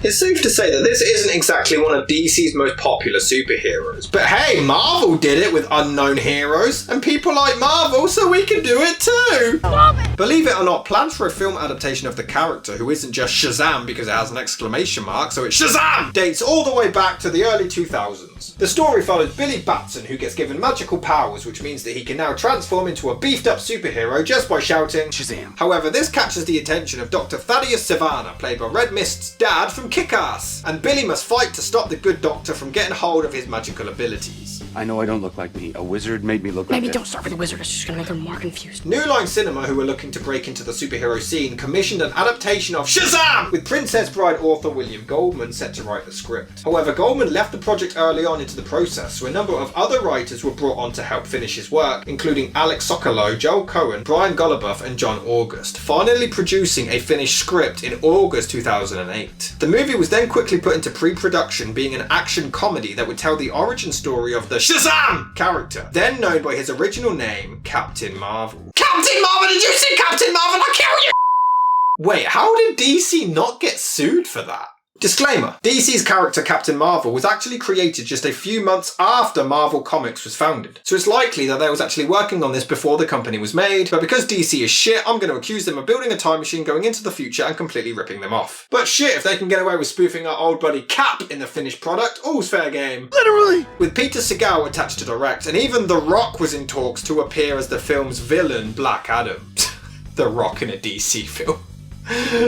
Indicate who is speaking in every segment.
Speaker 1: It's safe to say that this isn't exactly one of DC's most popular superheroes. But hey, Marvel did it with unknown heroes, and people like Marvel, so we can do it too! Stop it! Believe it or not, plans for a film adaptation of the character, who isn't just Shazam because it has an exclamation mark, so it's Shazam! Dates all the way back to the early 2000s. The story follows Billy Batson, who gets given magical powers, which means that he can now transform into a beefed up superhero just by shouting Shazam. However, this catches the attention of Dr. Thaddeus Sivana, played by Red Mist's dad from Kick-Ass, and Billy must fight to stop the good doctor from getting hold of his magical abilities.
Speaker 2: I know I don't look like me. A wizard made me look like
Speaker 3: Maybe don't start with the wizard, it's just gonna make her more confused.
Speaker 1: New Line Cinema, who were looking to break into the superhero scene, commissioned an adaptation of Shazam! With Princess Bride author William Goldman set to write the script. However, Goldman left the project early on into the process, so a number of other writers were brought on to help finish his work, including Alex Sokolow, Joel Cohen, Brian Goluboff and John August, finally producing a finished script in August 2008. The movie was then quickly put into pre-production, being an action comedy that would tell the origin story of the Shazam character, then known by his original name, Captain Marvel. Captain Marvel, did you say Captain Marvel? I'll kill you! Wait, how did DC not get sued for that? Disclaimer, DC's character Captain Marvel was actually created just a few months after Marvel Comics was founded, so it's likely that they was actually working on this before the company was made, but because DC is shit, I'm going to accuse them of building a time machine, going into the future and completely ripping them off. But shit, if they can get away with spoofing our old buddy Cap in the finished product, all's fair game. Literally! With Peter Segal attached to direct, and even The Rock was in talks to appear as the film's villain, Black Adam. The Rock in a DC film.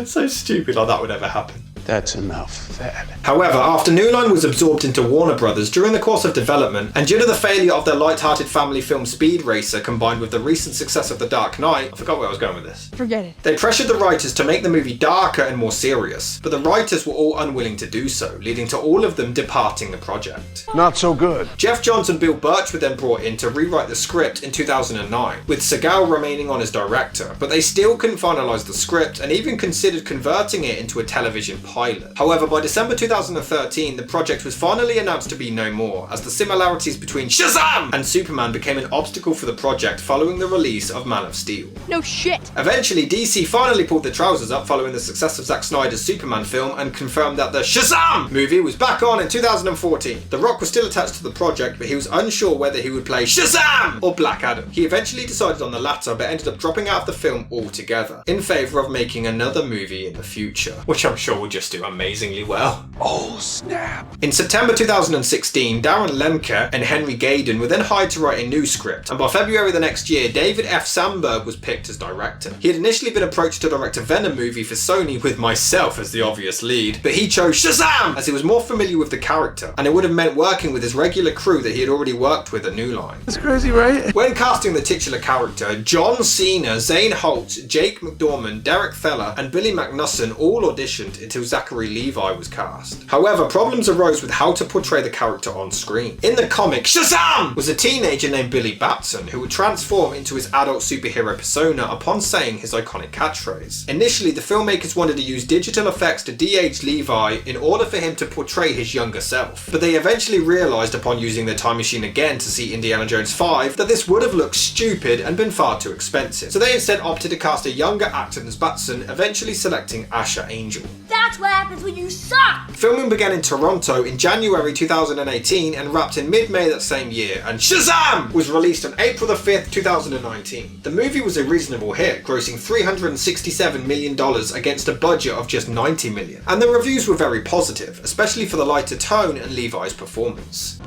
Speaker 1: So stupid like that would ever happen.
Speaker 2: That's enough, Thad.
Speaker 1: However, after New Line was absorbed into Warner Brothers during the course of development, and due to the failure of their light-hearted family film Speed Racer combined with the recent success of The Dark Knight, I forgot where I was going with this.
Speaker 3: Forget it.
Speaker 1: They pressured the writers to make the movie darker and more serious, but the writers were all unwilling to do so, leading to all of them departing the project.
Speaker 2: Not so good.
Speaker 1: Jeff Johns and Bill Birch were then brought in to rewrite the script in 2009, with Segal remaining on as director, but they still couldn't finalise the script and even considered converting it into a television pilot. However, by December 2013, the project was finally announced to be no more, as the similarities between Shazam and Superman became an obstacle for the project following the release of Man of Steel.
Speaker 3: No shit!
Speaker 1: Eventually, DC finally pulled their trousers up following the success of Zack Snyder's Superman film and confirmed that the Shazam movie was back on in 2014. The Rock was still attached to the project, but he was unsure whether he would play Shazam or Black Adam. He eventually decided on the latter, but ended up dropping out of the film altogether, in favour of making another movie in the future, which I'm sure will just do amazingly well.
Speaker 2: Oh, snap.
Speaker 1: In September 2016, Darren Lemke and Henry Gayden were then hired to write a new script, and by February the next year, David F. Sandberg was picked as director. He had initially been approached to direct a Venom movie for Sony with myself as the obvious lead, but he chose Shazam as he was more familiar with the character, and it would have meant working with his regular crew that he had already worked with at New Line.
Speaker 2: That's crazy, right?
Speaker 1: When casting the titular character, John Cena, Zane Holt, Jake McDormand, Derek Feller, and Billy McNusson all auditioned until Zachary Levi was cast. However, problems arose with how to portray the character on screen. In the comic, Shazam was a teenager named Billy Batson who would transform into his adult superhero persona upon saying his iconic catchphrase. Initially, the filmmakers wanted to use digital effects to de-age Levi in order for him to portray his younger self, but they eventually realised upon using their time machine again to see Indiana Jones 5 that this would have looked stupid and been far too expensive. So they instead opted to cast a younger actor as Batson, eventually selecting Asher Angel.
Speaker 4: That's what happens when you suck!
Speaker 1: Filming began in Toronto in January 2018 and wrapped in mid-May that same year, and Shazam was released on April the 5th, 2019. The movie was a reasonable hit, grossing $367 million against a budget of just $90 million, and the reviews were very positive, especially for the lighter tone and Levi's performance.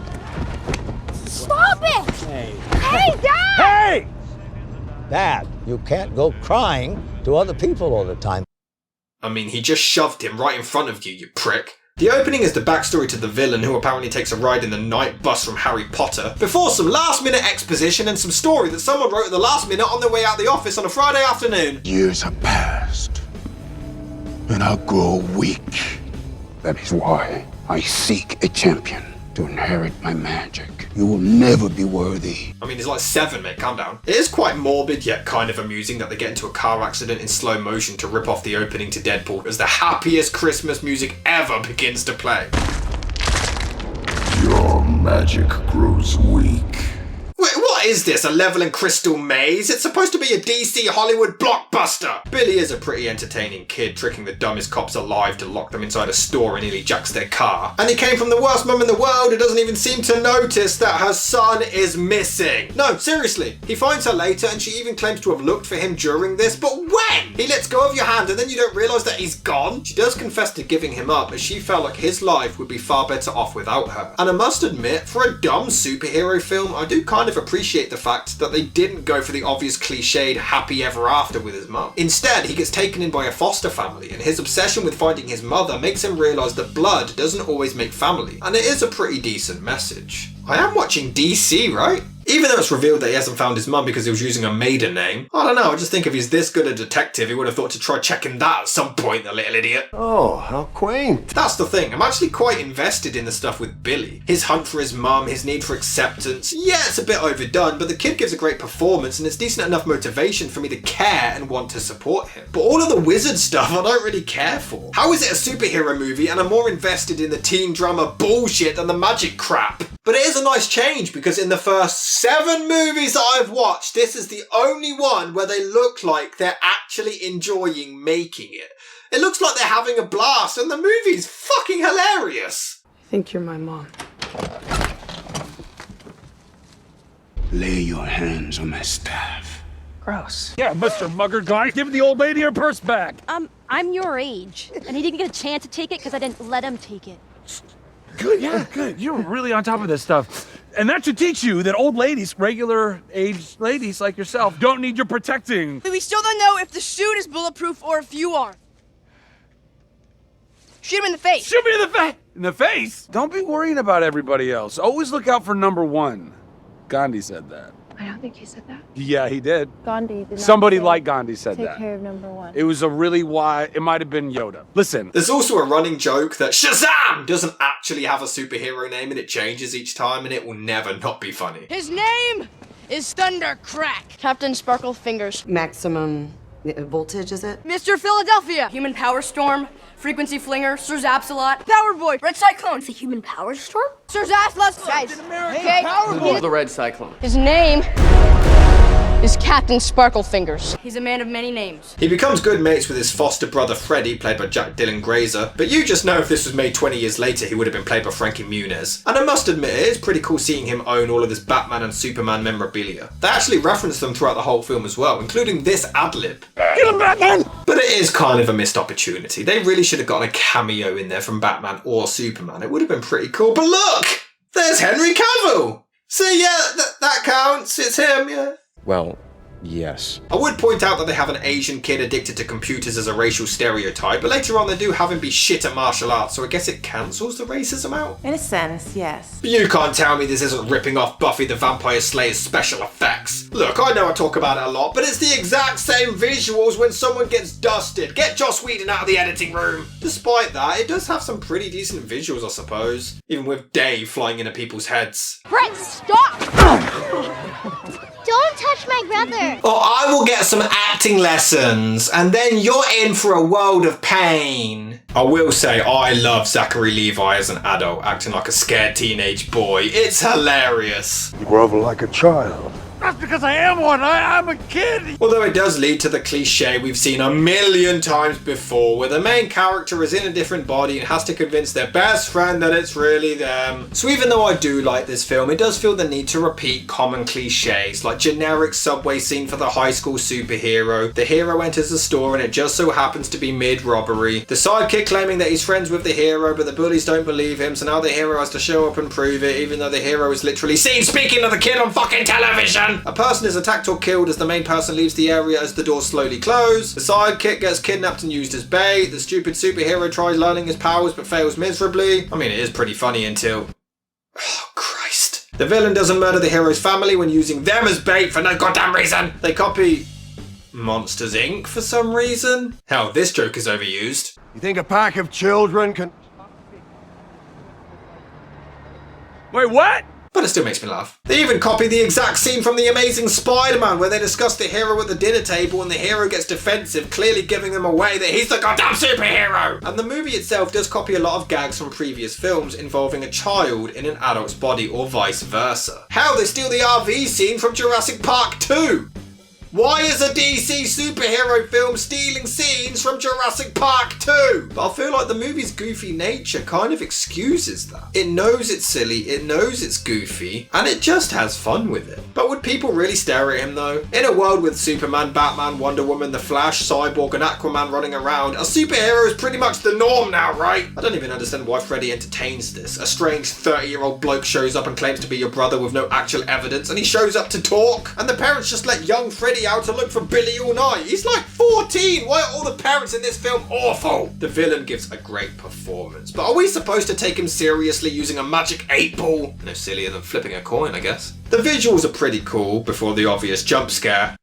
Speaker 4: Stop it!
Speaker 5: Hey.
Speaker 4: Hey, Dad!
Speaker 5: Hey! Dad, you can't go crying to other people all the time.
Speaker 1: I mean, he just shoved him right in front of you, you prick. The opening is the backstory to the villain, who apparently takes a ride in the night bus from Harry Potter, before some last minute exposition and some story that someone wrote at the last minute on their way out the office on a Friday afternoon.
Speaker 6: Years have passed, and I grow weak. That is why I seek a champion to inherit my magic. You will never be worthy.
Speaker 1: I mean, he's like 7, mate, calm down. It is quite morbid, yet kind of amusing that they get into a car accident in slow motion to rip off the opening to Deadpool as the happiest Christmas music ever begins to play.
Speaker 6: Your magic grows weak.
Speaker 1: Wait, what? is this, a level in Crystal Maze? It's supposed to be a DC Hollywood blockbuster. Billy is a pretty entertaining kid, tricking the dumbest cops alive to lock them inside a store and nearly jacks their car. And he came from the worst mum in the world who doesn't even seem to notice that her son is missing. No, seriously. He finds her later and she even claims to have looked for him during this, but when? He lets go of your hand and then you don't realise that he's gone? She does confess to giving him up, as she felt like his life would be far better off without her. And I must admit, for a dumb superhero film, I do kind of appreciate the fact that they didn't go for the obvious cliched happy ever after with his mum. Instead, he gets taken in by a foster family, and his obsession with finding his mother makes him realise that blood doesn't always make family. And it is a pretty decent message. I am watching DC, right? Even though it's revealed that he hasn't found his mum because he was using a maiden name. I don't know, I just think if he's this good a detective, he would have thought to try checking that at some point, the little idiot.
Speaker 7: Oh, how quaint.
Speaker 1: That's the thing, I'm actually quite invested in the stuff with Billy. His hunt for his mum, his need for acceptance. Yeah, it's a bit overdone, but the kid gives a great performance and it's decent enough motivation for me to care and want to support him. But all of the wizard stuff I don't really care for. How is it a superhero movie and I'm more invested in the teen drama bullshit than the magic crap? But it is a nice change because in the first 7 movies that I've watched, this is the only one where they look like they're actually enjoying making it. It looks like they're having a blast and the movie's fucking hilarious.
Speaker 3: I think you're my mom.
Speaker 6: Lay your hands on my staff.
Speaker 3: Gross.
Speaker 8: Yeah, Mr. Mugger guy, give the old lady her purse back.
Speaker 4: I'm your age, and he didn't get a chance to take it because I didn't let him take it.
Speaker 8: Good, yeah, good. You're really on top of this stuff. And that should teach you that old ladies, regular aged ladies like yourself, don't need your protecting.
Speaker 3: But we still don't know if the suit is bulletproof or if you are. Shoot him in the face.
Speaker 8: Shoot me in the face! In the face? Don't be worrying about everybody else. Always look out for number 1. Gandhi said that.
Speaker 9: I don't think he said that.
Speaker 8: Yeah, he did.
Speaker 9: Gandhi did not
Speaker 8: Somebody
Speaker 9: say,
Speaker 8: like Gandhi said
Speaker 9: take
Speaker 8: that.
Speaker 9: care of number 1.
Speaker 8: It was a really wise, it might have been Yoda. Listen.
Speaker 1: There's also a running joke that Shazam doesn't actually have a superhero name and it changes each time and it will never not be funny.
Speaker 3: His name is Thundercrack. Captain Sparkle Fingers.
Speaker 10: Maximum voltage, is it?
Speaker 3: Mr. Philadelphia. Human Power Storm. Frequency Flinger. Sir Zapsalot. Power Boy. Red Cyclone.
Speaker 4: The human power storm?
Speaker 3: Sir Zaslas. Guys. Okay.
Speaker 10: The red cyclone.
Speaker 3: His name is Captain Sparkle Fingers. He's a man of many names.
Speaker 1: He becomes good mates with his foster brother Freddy, played by Jack Dylan Grazer, but you just know if this was made 20 years later he would have been played by Frankie Muniz. And I must admit, it is pretty cool seeing him own all of this Batman and Superman memorabilia. They actually reference them throughout the whole film as well, including this ad-lib.
Speaker 8: Get him, Batman!
Speaker 1: But it is kind of a missed opportunity. They really should have gotten a cameo in there from Batman or Superman. It would have been pretty cool. But look! There's Henry Cavill! So yeah, that counts. It's him, yeah.
Speaker 7: Well, yes.
Speaker 1: I would point out that they have an Asian kid addicted to computers as a racial stereotype, but later on they do have him be shit at martial arts, so I guess it cancels the racism out?
Speaker 9: In a sense, yes.
Speaker 1: But you can't tell me this isn't ripping off Buffy the Vampire Slayer's special effects. Look, I know I talk about it a lot, but it's the exact same visuals when someone gets dusted. Get Joss Whedon out of the editing room. Despite that, it does have some pretty decent visuals, I suppose. Even with Dave flying into people's heads.
Speaker 4: Brett, stop! Don't touch my brother!
Speaker 1: Or I will get some acting lessons, and then you're in for a world of pain. I will say, I love Zachary Levi as an adult, acting like a scared teenage boy. It's hilarious.
Speaker 2: You grovel like a child.
Speaker 8: That's because I am one. I'm a kid.
Speaker 1: Although it does lead to the cliche we've seen a million times before, where the main character is in a different body and has to convince their best friend that it's really them. So even though I do like this film, it does feel the need to repeat common cliches, like generic subway scene for the high school superhero, the hero enters the store and it just so happens to be mid-robbery, the sidekick claiming that he's friends with the hero but the bullies don't believe him, so now the hero has to show up and prove it, even though the hero is literally seen speaking to the kid on fucking television. A person is attacked or killed as the main person leaves the area as the doors slowly close. The sidekick gets kidnapped and used as bait. The stupid superhero tries learning his powers but fails miserably. I mean, it is pretty funny until... Oh, Christ. The villain doesn't murder the hero's family when using them as bait for no goddamn reason. They copy Monsters Inc. for some reason. Hell, this joke is overused.
Speaker 7: You think a pack of children can...
Speaker 8: Wait, what?
Speaker 1: but it still makes me laugh. They even copy the exact scene from The Amazing Spider-Man where they discuss the hero at the dinner table and the hero gets defensive, clearly giving them away that he's the goddamn superhero! And the movie itself does copy a lot of gags from previous films involving a child in an adult's body or vice versa. Hell, they steal the RV scene from Jurassic Park 2! Why is a DC superhero film stealing scenes from Jurassic Park 2? But I feel like the movie's goofy nature kind of excuses that. It knows it's silly, it knows it's goofy, and it just has fun with it. But would people really stare at him though? In a world with Superman, Batman, Wonder Woman, The Flash, Cyborg and Aquaman running around, a superhero is pretty much the norm now, right? I don't even understand why Freddy entertains this. A strange 30-year-old bloke shows up and claims to be your brother with no actual evidence, and he shows up to talk, and the parents just let young Freddy out to look for Billy all night. He's like 14. Why are all the parents in this film awful? The villain gives a great performance, but are we supposed to take him seriously using a magic 8-ball? No sillier than flipping a coin, I guess. The visuals are pretty cool before the obvious jump scare.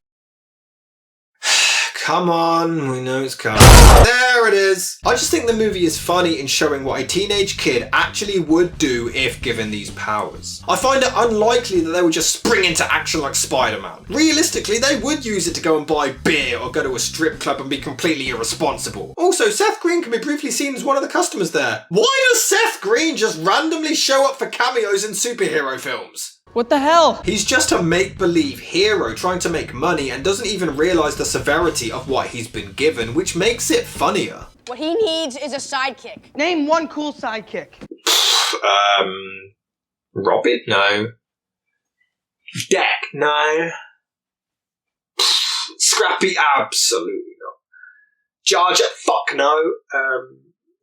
Speaker 1: Come on, we know it's coming. There it is. I just think the movie is funny in showing what a teenage kid actually would do if given these powers. I find it unlikely that they would just spring into action like Spider-Man. Realistically, they would use it to go and buy beer or go to a strip club and be completely irresponsible. Also, Seth Green can be briefly seen as one of the customers there. Why does Seth Green just randomly show up for cameos in superhero films?
Speaker 11: What the hell?
Speaker 1: He's just a make-believe hero trying to make money and doesn't even realise the severity of what he's been given, which makes it funnier.
Speaker 3: What he needs is a sidekick.
Speaker 11: Name one cool sidekick.
Speaker 1: Robin? No. Deck? No. Scrappy? Absolutely not. Jar Jar? Fuck no.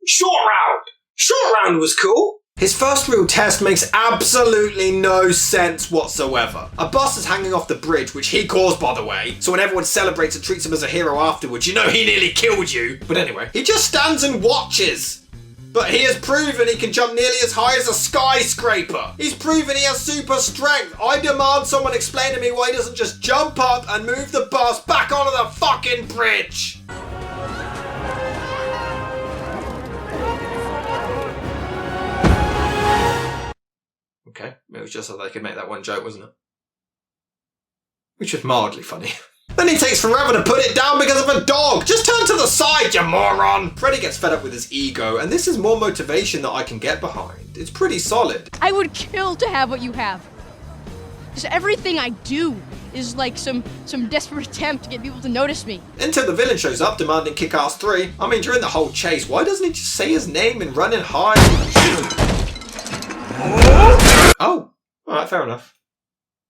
Speaker 1: Short Round! Short Round was cool. His first real test makes absolutely no sense whatsoever. A bus is hanging off the bridge, which he caused by the way, so when everyone celebrates and treats him as a hero afterwards, you know he nearly killed you. But anyway, he just stands and watches. But he has proven he can jump nearly as high as a skyscraper. He's proven he has super strength. I demand someone explain to me why he doesn't just jump up and move the bus back onto the fucking bridge. Okay, it was just so they could make that one joke, wasn't it? Which was mildly funny. Then he takes forever to put it down because of a dog! Just turn to the side, you moron! Freddy gets fed up with his ego, and this is more motivation that I can get behind. It's pretty solid.
Speaker 3: I would kill to have what you have. Just everything I do is like some desperate attempt to get people to notice me.
Speaker 1: Until the villain shows up demanding Kick-Ass 3. I mean, during the whole chase, why doesn't he just say his name and run and hide? Oh, alright, fair enough.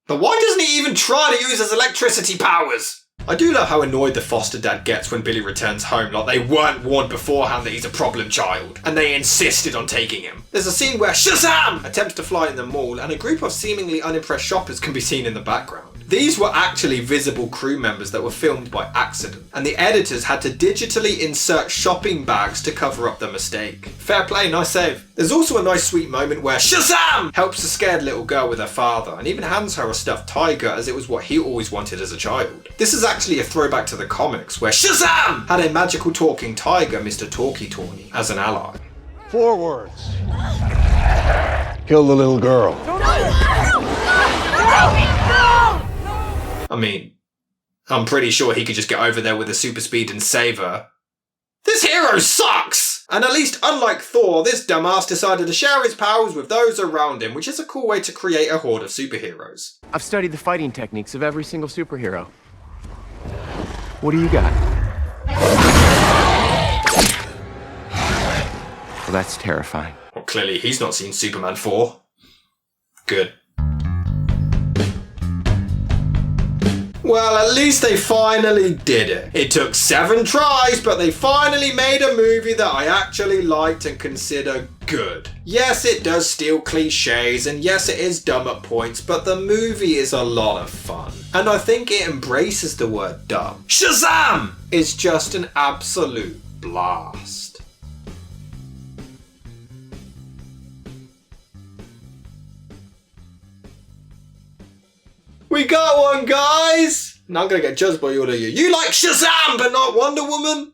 Speaker 1: But why doesn't he even try to use his electricity powers? I do love how annoyed the foster dad gets when Billy returns home, like they weren't warned beforehand that he's a problem child, and they insisted on taking him. There's a scene where Shazam attempts to fly in the mall, and a group of seemingly unimpressed shoppers can be seen in the background. These were actually visible crew members that were filmed by accident, and the editors had to digitally insert shopping bags to cover up the mistake. Fair play, nice save. There's also a nice sweet moment where Shazam helps a scared little girl with her father, and even hands her a stuffed tiger as it was what he always wanted as a child. This is actually a throwback to the comics, where Shazam had a magical talking tiger, Mr. Talkie Tawny, as an ally.
Speaker 2: 4 words. Kill the little girl.
Speaker 1: I mean, I'm pretty sure he could just get over there with a super speed and save her. This hero sucks! And at least unlike Thor, this dumbass decided to share his powers with those around him, which is a cool way to create a horde of superheroes.
Speaker 12: I've studied the fighting techniques of every single superhero. What do you got? Well, that's terrifying.
Speaker 1: Well, clearly he's not seen Superman 4. Good. Well, at least they finally did it. It took 7 tries, but they finally made a movie that I actually liked and consider good. Yes, it does steal cliches, and yes, it is dumb at points, but the movie is a lot of fun. And I think it embraces the word dumb. Shazam is just an absolute blast. We got one, guys! Now I'm gonna get judged by all of you. You like Shazam, but not Wonder Woman?